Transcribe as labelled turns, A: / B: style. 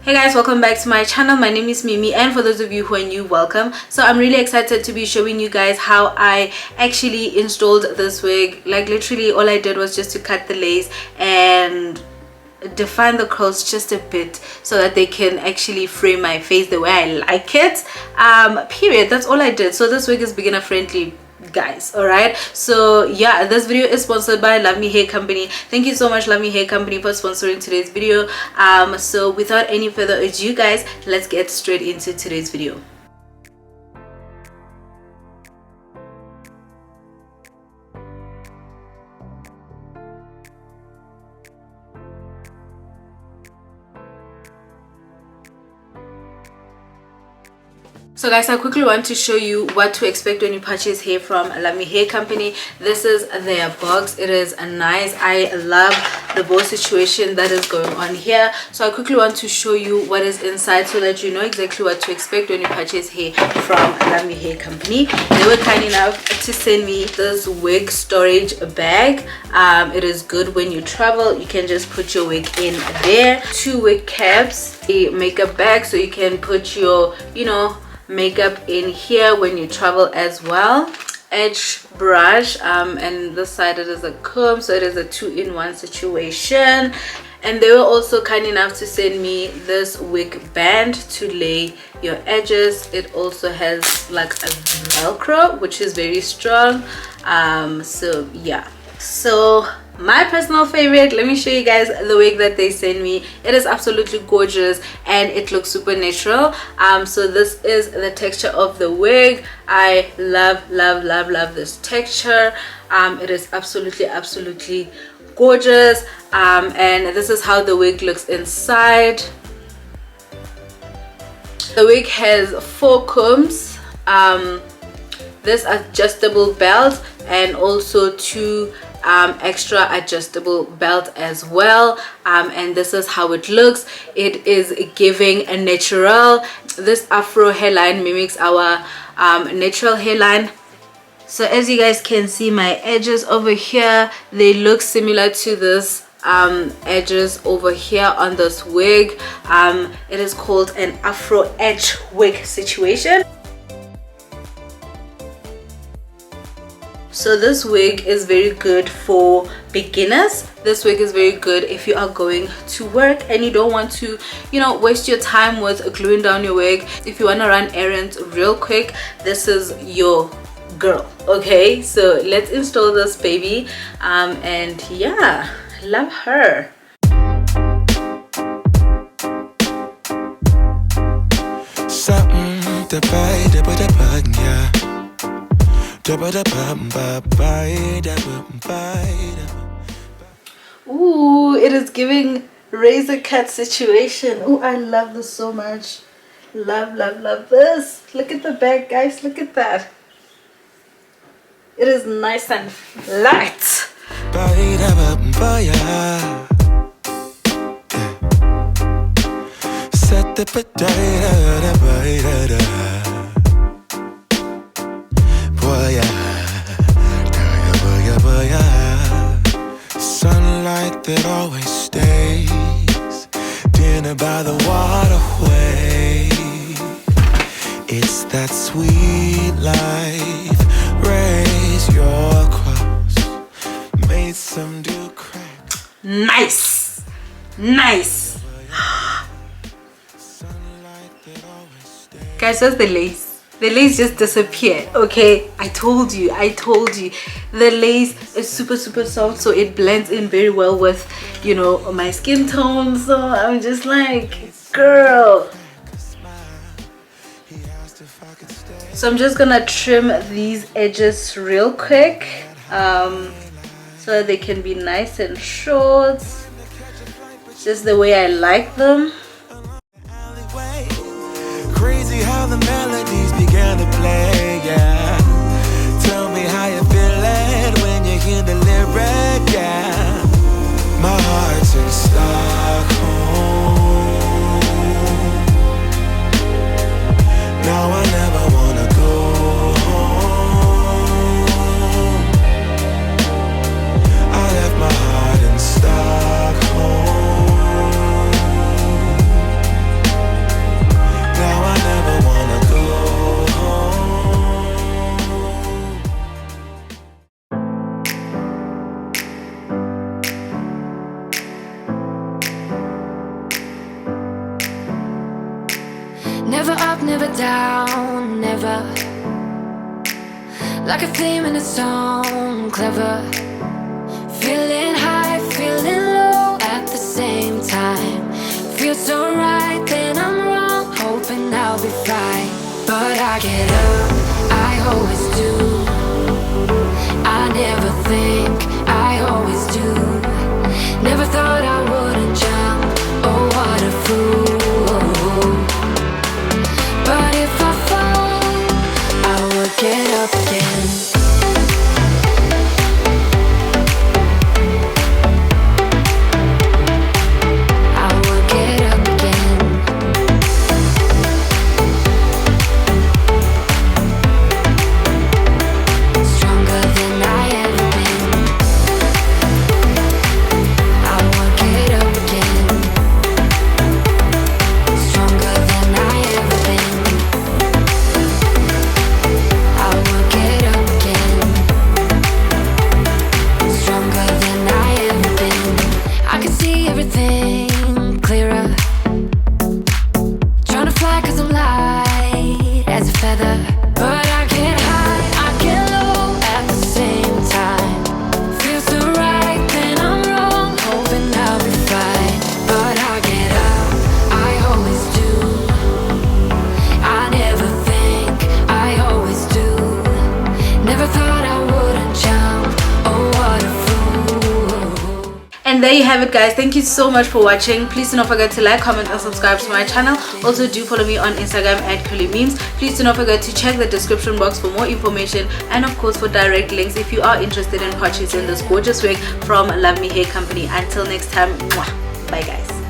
A: Hey guys, welcome back to my channel. My name is Mimi, and for those of you who are new, welcome. So I'm really excited to be showing you guys how I actually installed this wig. Like literally all I did was just to cut the lace and define the curls just a bit so that they can actually frame my face the way I like it. Period. That's all I did. So this wig is beginner friendly, guys. All right, so yeah, this video is sponsored by Luvme Hair Company. Thank you so much, Luvme Hair Company, for sponsoring today's video. So without any further ado, guys, let's get straight into today's video. So guys, I quickly want to show you what to expect when you purchase hair from Luvme Hair Company. This is their box. It is nice. I love the bow situation that is going on here. So I quickly want to show you what is inside so that you know exactly what to expect when you purchase hair from Luvme Hair Company. They were kind enough to send me this wig storage bag. It is good when you travel. You can just put your wig in there. 2 wig caps, a makeup bag so you can put your, makeup in here when you travel as well, edge brush, and this side it is a comb, so it is a 2-in-1 situation. And they were also kind enough to send me this wig band to lay your edges. It also has like a velcro which is very strong. So yeah, so my personal favorite, let me show you guys the wig that they sent me. It is absolutely gorgeous and it looks super natural. So this is the texture of the wig. I love this texture. It is absolutely gorgeous. And this is how the wig looks inside. The wig has 4 combs, this adjustable belt, and also 2 extra adjustable belt as well. And this is how it looks. It is giving a natural. This afro hairline mimics our natural hairline. So as you guys can see, my edges over here, they look similar to this edges over here on this wig. It is called an afro edge wig situation. So this wig is very good for beginners. This wig is very good if you are going to work and you don't want to, waste your time with gluing down your wig. If you want to run errands real quick, this is your girl. Okay, so let's install this baby. And yeah, love her.
B: Something to buy the bug, yeah.
A: Ooh, it is giving razor cut situation. Ooh, I love this so much. Love this. Look at the back, guys. Look at that. It is nice and light.
B: Set the potato. Sunlight that always stays, dinner by the waterway. It's that sweet life. Raise your cross, made some do crack.
A: Nice. Guys, where's the lace? The lace just disappeared. Okay, I told you the lace is super soft, so it blends in very well with my skin tone. So I'm just like, girl. So I'm just gonna trim these edges real quick, so that they can be nice and short, just the way I like them.
B: Crazy how the melodies began to play, yeah. Tell me how you feeling when you hear the lyric, yeah. My heart's in Stockholm. Now I never wanna go home. I left my heart in Stockholm.
C: Never up, never down, never. Like a theme in a song, clever. Feeling high, feeling low at the same time. Feels so right, then I'm wrong, hoping I'll be fine. But I get up, I always do. I never think, I always do. Never thought I wouldn't jump, oh what a fool. But if I fall, I will get up again.
A: And there you have it, guys. Thank you so much for watching. Please do not forget to like, comment and subscribe to my channel. Also do follow me on Instagram at @curlymemes. Please do not forget to check the description box for more information and of course for direct links if you are interested in purchasing this gorgeous wig from Luvme Hair Company. Until next time, bye guys.